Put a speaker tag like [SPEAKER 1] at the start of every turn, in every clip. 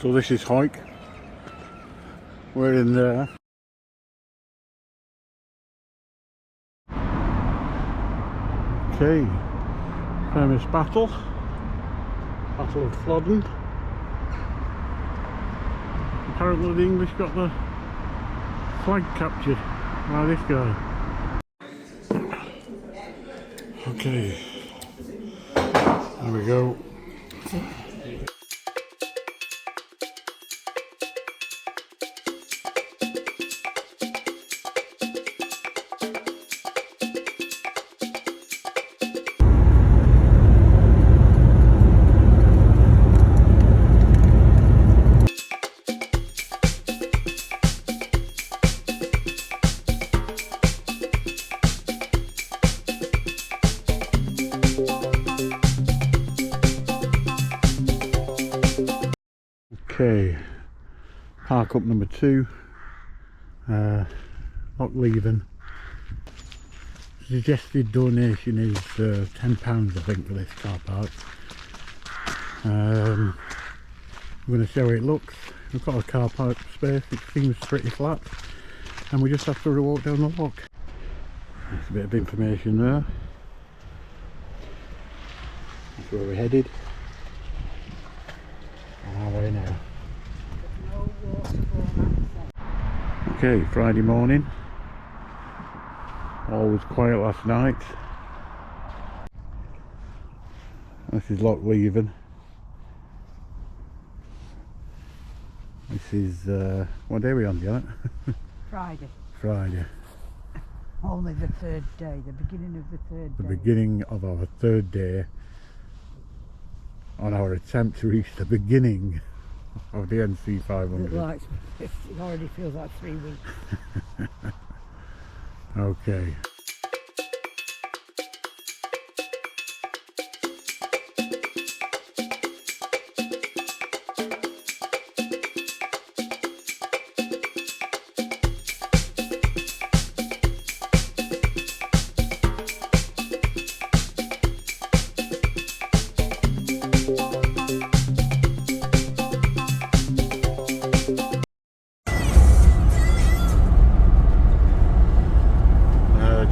[SPEAKER 1] So this is Hoik. We're in there. Okay, famous battle of Flodden. Apparently the English got the flag captured by this guy. Okay, there we go. Okay, park up number 2, not leaving. Suggested donation is £10 I think for this car park. I'm going to show how it looks. We've got a car park space, it seems pretty flat, and we just have to walk down the lock. That's a bit of information there. That's where we're headed. On our way now. Okay, Friday morning. All was quiet last night. This is lock leaving. This is what day are we on, Janet?
[SPEAKER 2] Friday.
[SPEAKER 1] Friday.
[SPEAKER 2] Only the third day, the beginning of the third day.
[SPEAKER 1] The beginning of our third day on our attempt to reach the beginning of the NC500.
[SPEAKER 2] Like, it already feels like 3 weeks.
[SPEAKER 1] Okay.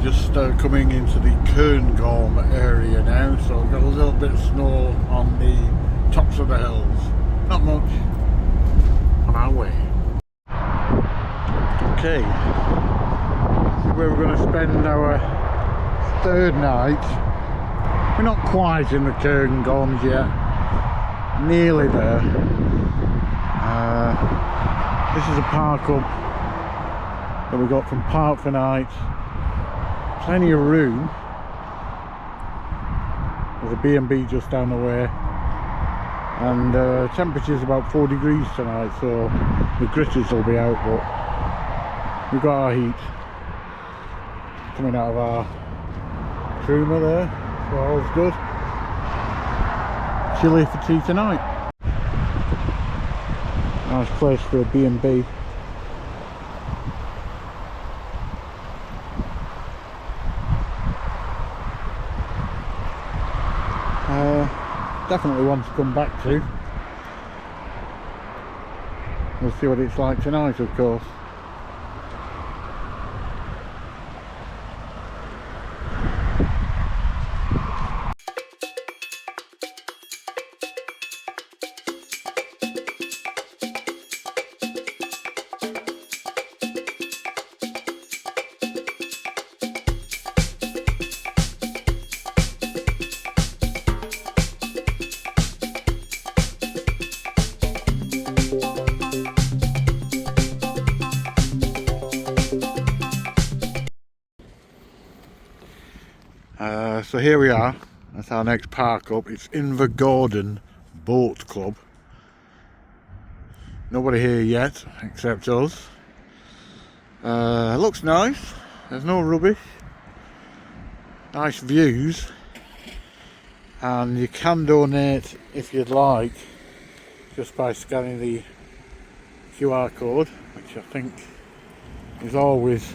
[SPEAKER 1] Just coming into the Cairngorm area now, so we've got a little bit of snow on the tops of the hills. Not much on our way. Okay, this is where we're going to spend our third night. We're not quite in the Cairngorms yet, nearly there. This is a park up that we got from Park for Night. Plenty of room. There's a B&B just down the way, and temperature's about 4 degrees tonight, so the gritters will be out, but we've got our heat coming out of our troomer there, so all's good. Chilly for tea tonight. Nice place for a B&B. Definitely one to come back to. We'll see what it's like tonight, of course. So here we are, that's our next park up. It's Invergordon Boat Club. Nobody here yet except us. Looks nice, there's no rubbish, nice views, and you can donate if you'd like just by scanning the QR code, which I think is always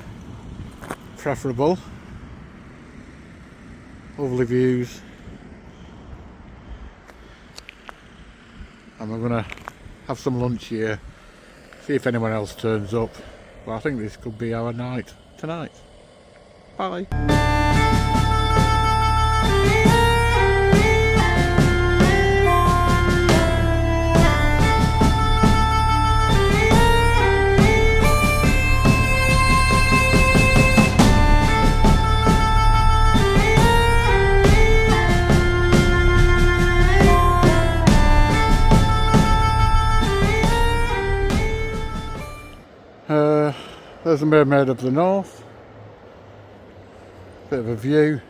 [SPEAKER 1] preferable. Lovely views, and we're going to have some lunch here, see if anyone else turns up. But I think this could be our night tonight. Bye. There's the Mermaid of the North. Bit of a view.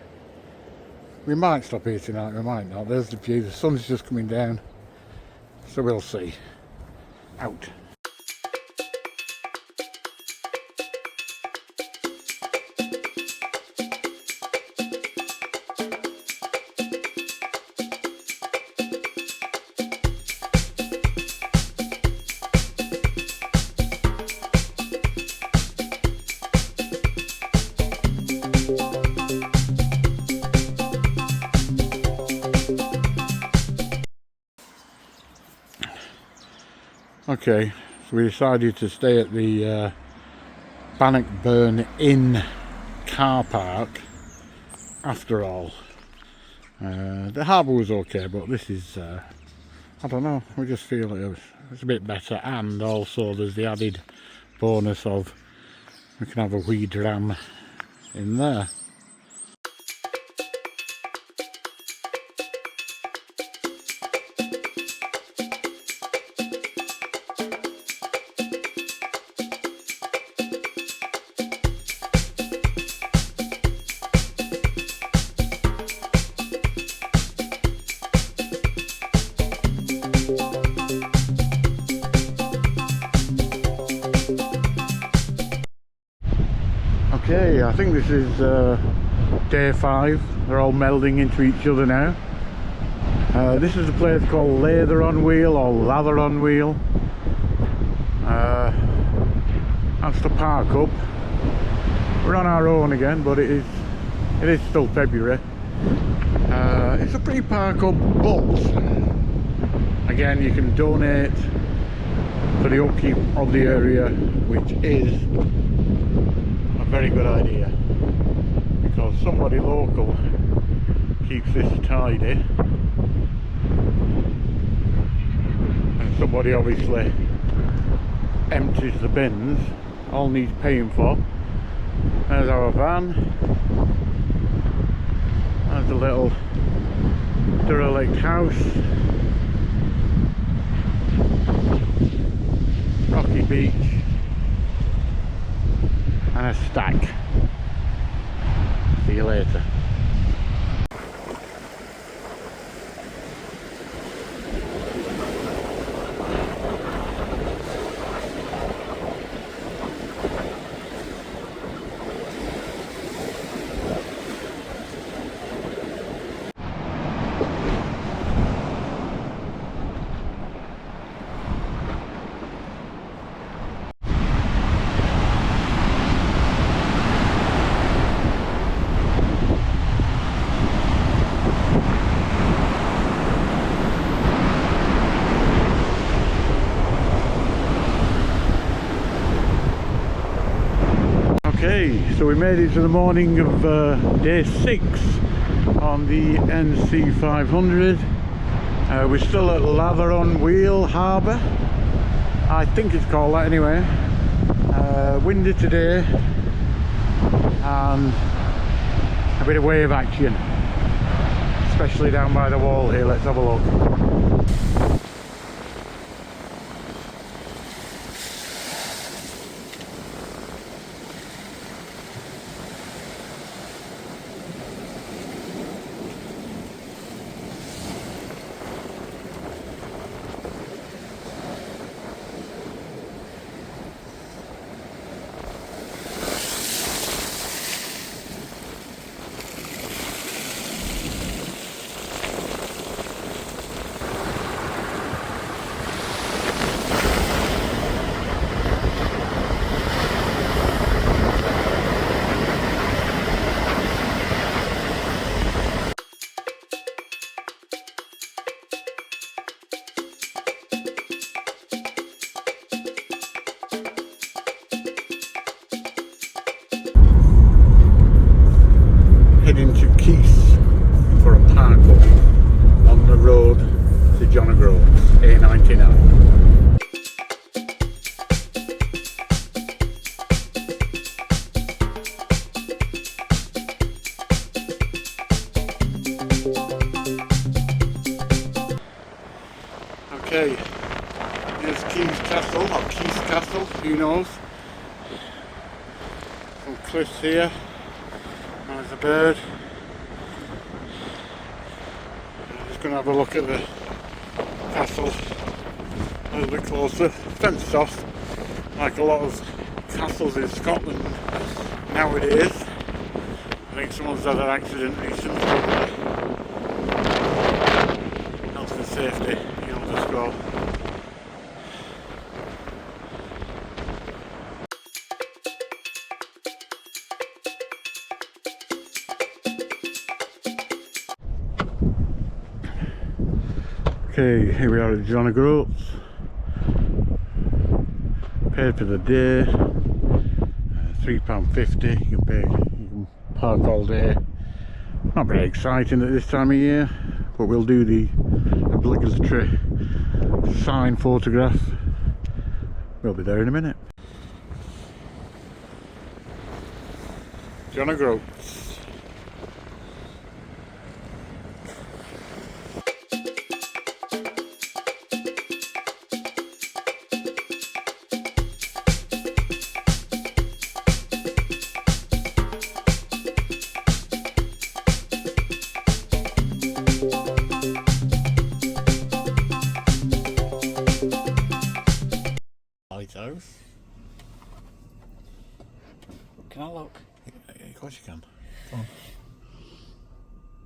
[SPEAKER 1] We might stop here tonight, we might not. There's the view, the sun's just coming down. So we'll see. Out. Okay, so we decided to stay at the Bannockburn Inn car park after all. The harbour was okay, but this is, I don't know, we just feel it's a bit better, and also there's the added bonus of we can have a wee dram in there. Okay, I think this is day 5. They're all melding into each other now. This is a place called Lather on Wheel or Lather on Wheel. That's the park up. We're on our own again, but it is still February. It's a free park up, but again you can donate for the upkeep of the area, which is very good idea, because somebody local keeps this tidy and somebody obviously empties the bins. All needs paying for. There's our van, there's a little derelict house, rocky beach and a stack. See you later. Okay, so we made it to the morning of day 6 on the NC500. We're still at Lather on Wheel Harbour, I think it's called that anyway. Windy today and a bit of wave action, especially down by the wall here. Let's have a look. John O'Groats, A99. Okay, here's Keys Castle, or Keys Castle, who knows. Some cliffs here, there's a bird. I'm just going to have a look at the castle a little bit closer. Fenced off, like a lot of castles in Scotland nowadays. I think someone's had an accident recently, health and safety, you'll just go. Okay, here we are at John O'Groats. Paid for the day, £3.50. You can park all day. Not very exciting at this time of year, but we'll do the obligatory sign photograph. We'll be there in a minute. John O'Groats. Lighthouse.
[SPEAKER 2] Can I look?
[SPEAKER 1] Of course you can. Come on.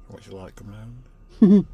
[SPEAKER 1] What's your light coming out?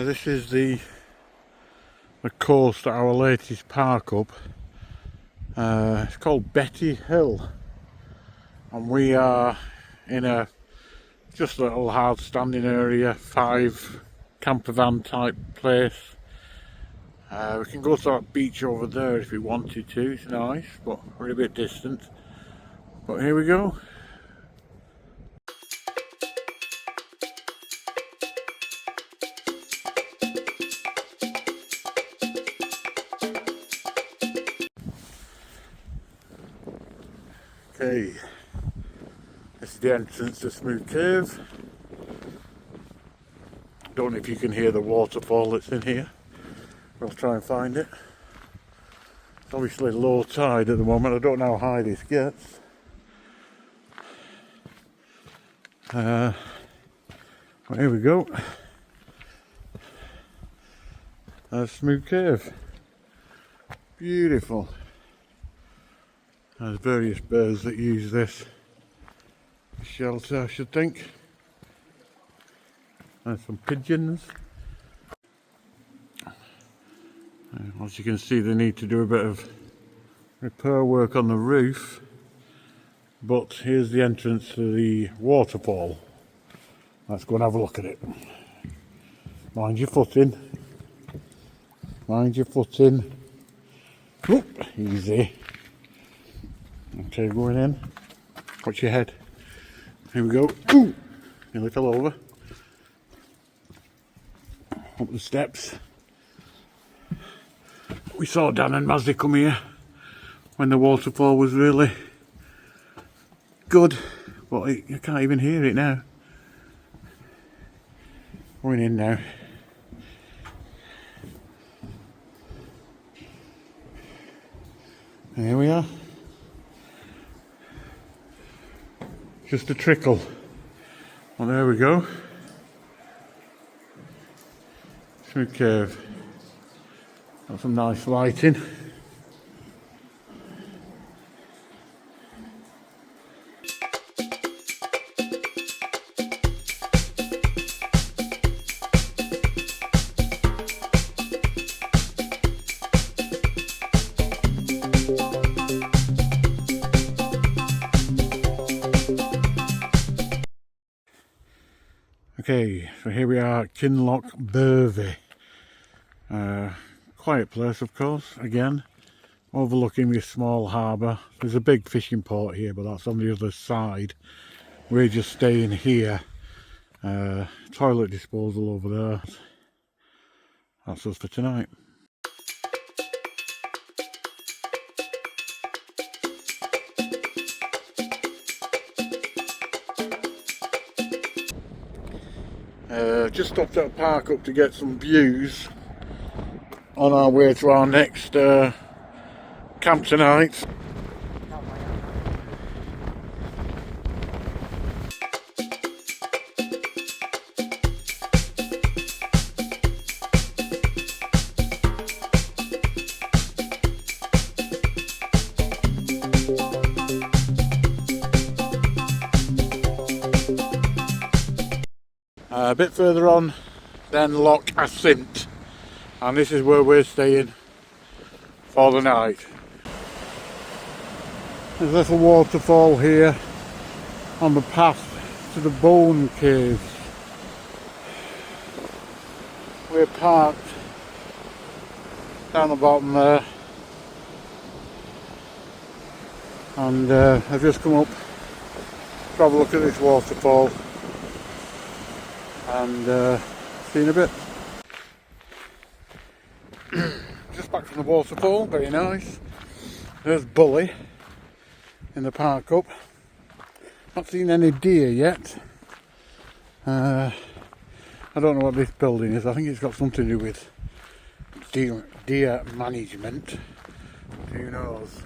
[SPEAKER 1] This is the course at our latest park up. It's called Betty Hill, and we are in a just a little hard standing area, 5 camper van type place. We can go to that beach over there if we wanted to, it's nice, but we're a bit distant. But here we go. Okay, this is the entrance to Smooth Cave. Don't know if you can hear the waterfall that's in here. We'll try and find it. It's obviously low tide at the moment. I don't know how high this gets. Well, here we go. Smooth Cave. Beautiful. There's various birds that use this shelter, I should think. There's some pigeons. As you can see, they need to do a bit of repair work on the roof. But here's the entrance to the waterfall. Let's go and have a look at it. Mind your footing. Mind your footing. Oop, easy. Okay, going in. Watch your head. Here we go. Ooh, nearly fell over. Up the steps. We saw Dan and Mazzy come here when the waterfall was really good, but you can't even hear it now. Going in now. Here we are. Just a trickle. Well, there we go. Smooth curve. Got some nice lighting. Okay, so here we are at Kinloch Burvey. Quiet place, of course, again, overlooking this small harbour. There's a big fishing port here, but that's on the other side. We're just staying here. Toilet disposal over there. That's us for tonight. Just stopped at a park up to get some views on our way to our next camp tonight. A bit further on then Loch Assynt, and this is where we're staying for the night. There's a little waterfall here on the path to the Bone Caves. We're parked down the bottom there, and I've just come up to have a look at this waterfall and see you in a bit. Just back from the waterfall, very nice. There's Bulli in the park up. Not seen any deer yet. I don't know what this building is. I think it's got something to do with deer management. Who knows?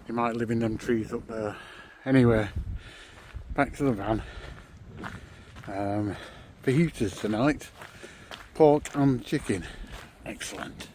[SPEAKER 1] You might live in them trees up there. Anyway, back to the van. Fajitas tonight, pork and chicken, excellent.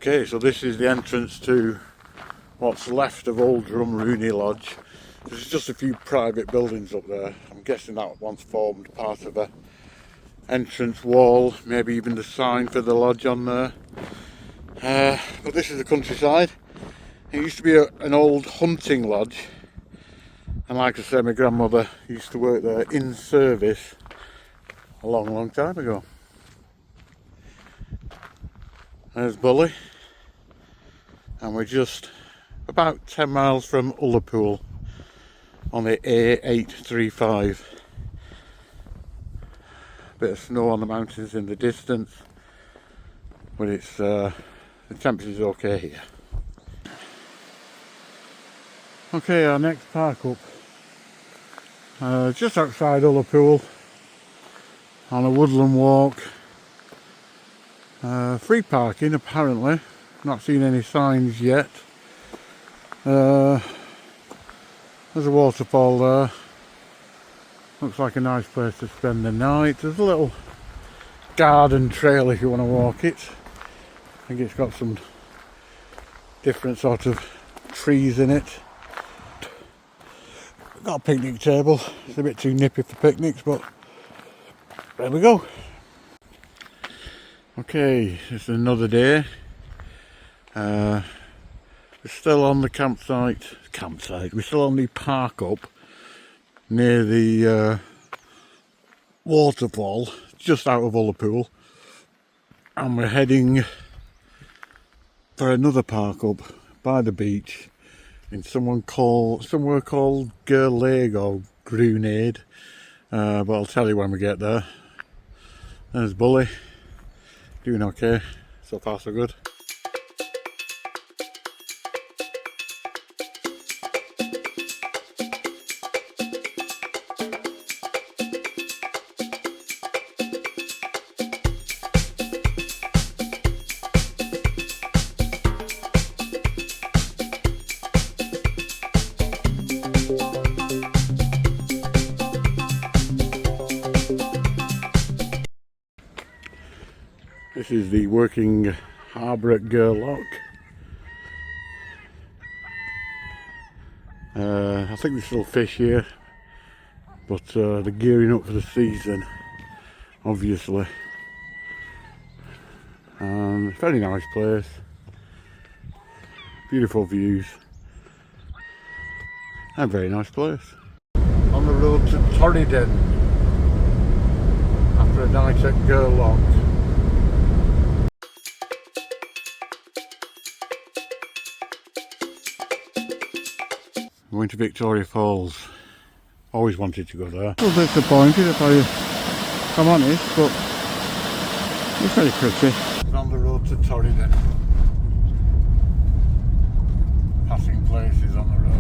[SPEAKER 1] Okay, so this is the entrance to what's left of Old Drumrooney Lodge. There's just a few private buildings up there. I'm guessing that once formed part of a entrance wall, maybe even the sign for the lodge on there. But this is the countryside. It used to be an old hunting lodge, and like I said, my grandmother used to work there in service a long time ago. There's Bulli. And we're just about 10 miles from Ullapool on the A835. Bit of snow on the mountains in the distance, but it's the temperature's okay here. Okay, our next park up, just outside Ullapool on a woodland walk. Free parking apparently. Not seen any signs yet. There's a waterfall there. Looks like a nice place to spend the night. There's a little garden trail if you want to walk it. I think it's got some different sort of trees in it. Got a picnic table. It's a bit too nippy for picnics, but there we go. Okay, it's another day. We're still on the campsite. We're still on the park up near the waterfall, just out of Ullapool, and we're heading for another park up by the beach in somewhere called Girl Lake or Grunade, but I'll tell you when we get there. There's Bulli, doing okay, so far so good. This is the working harbour at Lock. I think there's still fish here, but they're gearing up for the season, obviously. Very nice place, beautiful views, and very nice place. On the road to Torridon after a night at Lock. Going to Victoria Falls. Always wanted to go there. A little disappointed if I'm honest, but it's very pretty. It's on the road to Torridon. Passing places on the road.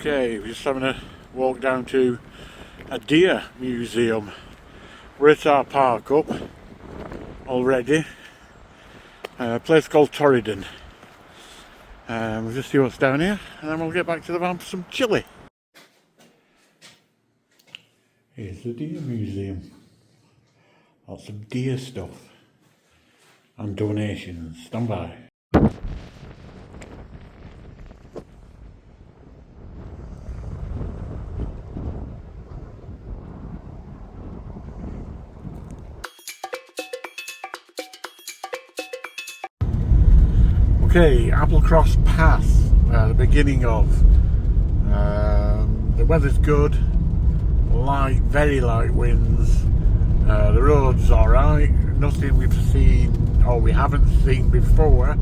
[SPEAKER 1] Okay, we're just having a walk down to a deer museum. We're at our park up already. A place called Torridon. We'll just see what's down here and then we'll get back to the van for some chilli. Here's the deer museum. Lots of deer stuff and donations. Stand by. Okay, Applecross Pass, the beginning of. The weather's good, very light winds. The road's alright, nothing we've seen or we haven't seen before.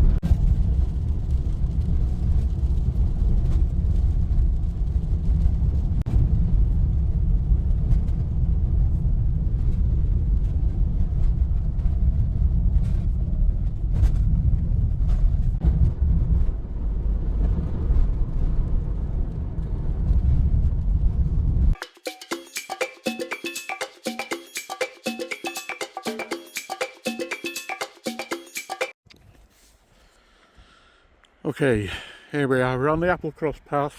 [SPEAKER 1] Okay, here we are, we're on the Applecross Pass.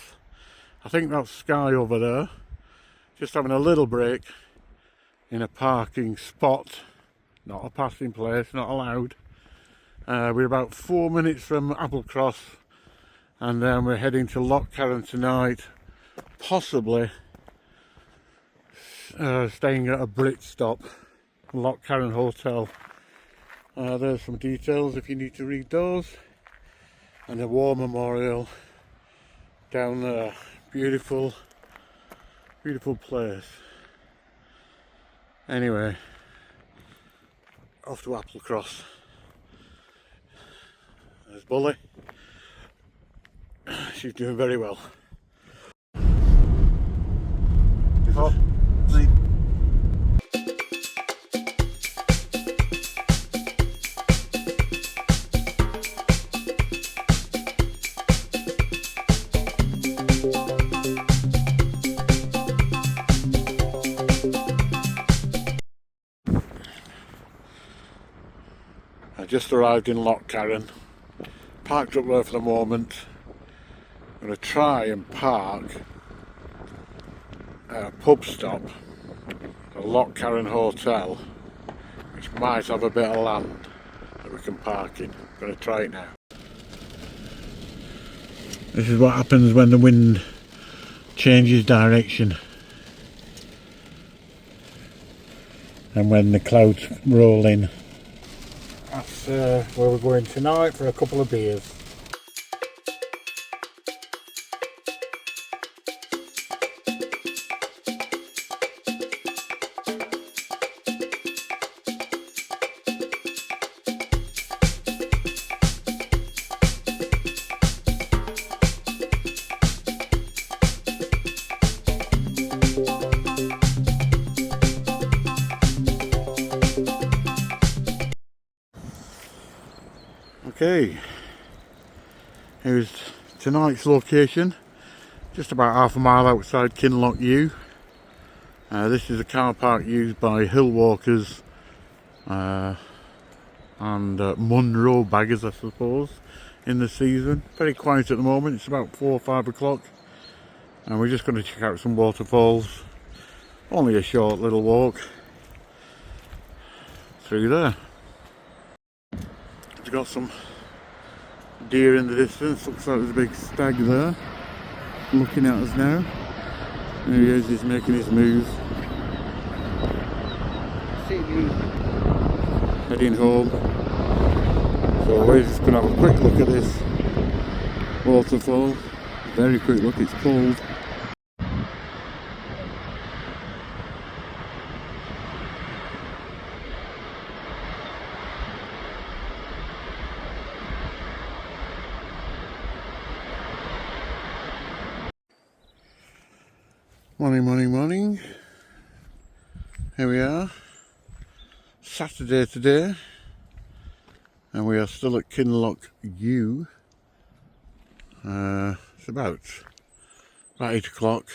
[SPEAKER 1] I think that's Skye over there. Just having a little break in a parking spot. Not a passing place, not allowed. We're about 4 minutes from Applecross and then we're heading to Loch Carron tonight. Possibly staying at a Brit stop, Loch Carron Hotel. There's some details if you need to read those. And a war memorial down there. Beautiful, beautiful place. Anyway, off to Applecross. There's Bulli. She's doing very well. just arrived in Lochcarron, parked up there for the moment. I'm going to try and park at a pub stop, the Lochcarron Hotel, which might have a bit of land that we can park in. I'm going to try it now. This is what happens when the wind changes direction and when the clouds roll in. That's where we're going tonight for a couple of beers. Okay, here's tonight's location, just about half a mile outside Kinloch U. This is a car park used by hill walkers and Munro baggers, I suppose, in the season. Very quiet at the moment, it's about 4 or 5 o'clock, and we're just going to check out some waterfalls. Only a short little walk through there. We've got some deer in the distance. Looks like there's a big stag there looking at us now. There he is, he's making his move. Heading home. So we're just going to have a quick look at this waterfall. Very quick look, it's cold. Morning. Here we are. Saturday today. And we are still at Kinloch U. It's about 8 o'clock.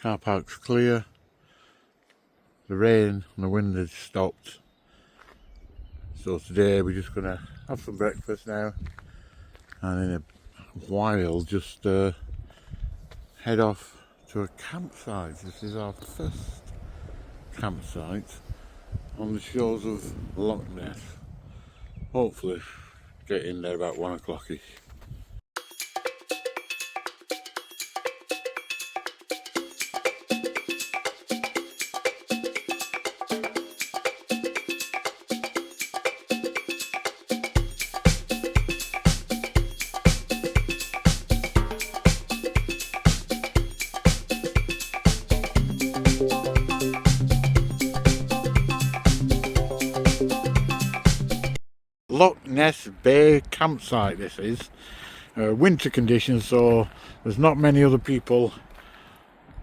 [SPEAKER 1] Car park's clear. The rain and the wind has stopped. So today we're just going to have some breakfast now. And in a while just head off to a campsite. This is our first campsite on the shores of Loch Ness. Hopefully get in there about 1 o'clock-ish. Loch Ness Bay campsite this is. Winter conditions, so there's not many other people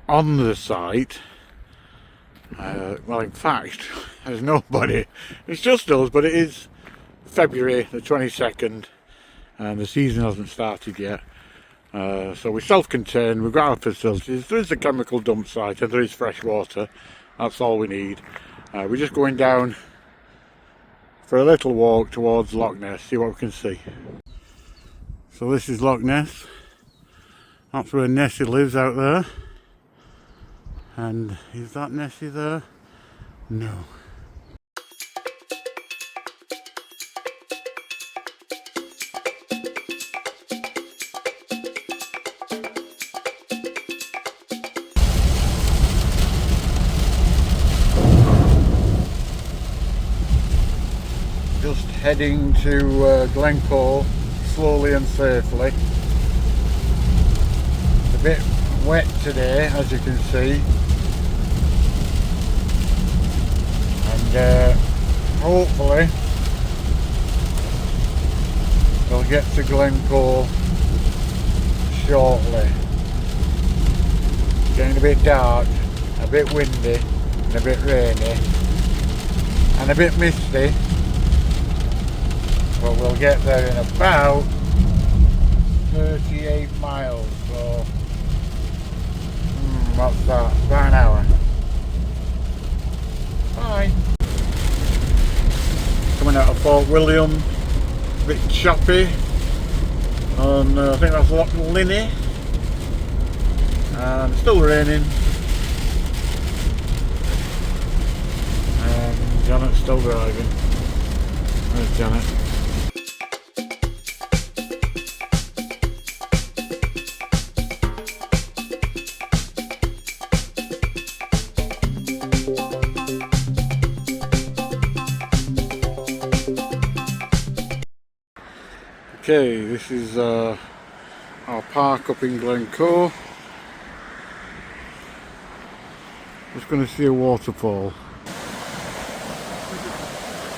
[SPEAKER 1] on the site. Well, in fact, there's nobody. It's just us, but it is February the 22nd and the season hasn't started yet. So we're self-contained, we've got our facilities. There is a chemical dump site and there is fresh water. That's all we need. We're just going down for a little walk towards Loch Ness, see what we can see. So this is Loch Ness. That's where Nessie lives out there. And is that Nessie there? No. Just heading to Glencoe slowly and safely. It's a bit wet today, as you can see, and hopefully we'll get to Glencoe shortly. It's getting a bit dark, a bit windy, and a bit rainy, and a bit misty. But we'll get there in about 38 miles, so what's that? About an hour. Bye. coming out of Fort William, a bit choppy, and I think that's Loch Linney, and it's still raining, and Janet's still driving. There's Janet. Okay, this is our park up in Glencoe. Just going to see a waterfall.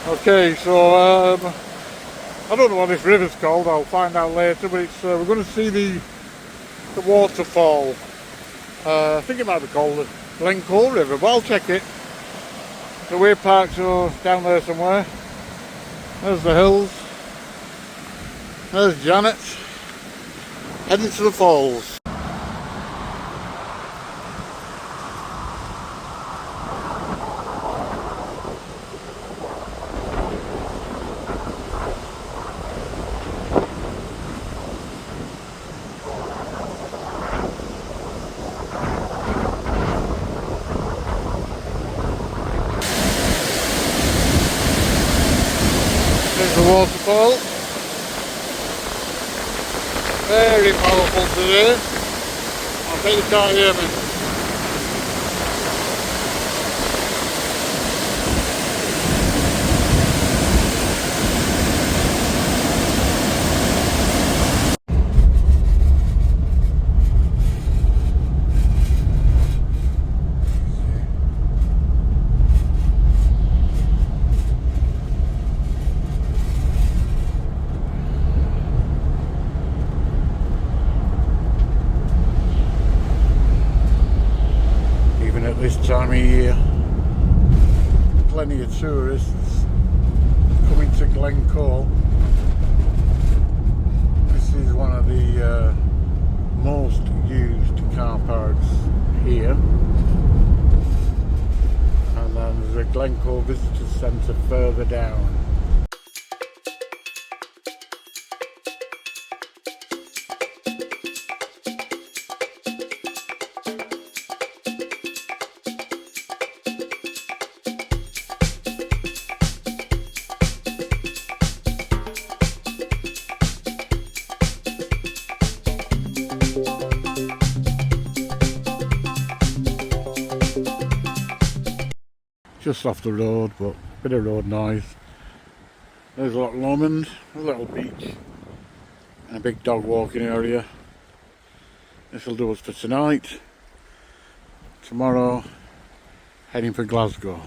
[SPEAKER 1] Okay, so I don't know what this river's called, I'll find out later, but it's we're going to see the waterfall. I think it might be called the Glencoe River, but I'll check it. So we're parked down there somewhere. There's the hills. There's Janet, heading to the falls. There's the waterfall. Very powerful today. I bet you can't hear me. At this time of year, plenty of tourists coming to Glencoe. This is one of the most used car parks here, and then there's a Glencoe Visitor Centre further down. Just off the road, but a bit of road noise. There's Loch Lomond, a little beach, and a big dog walking area. This will do us for tonight. Tomorrow, heading for Glasgow.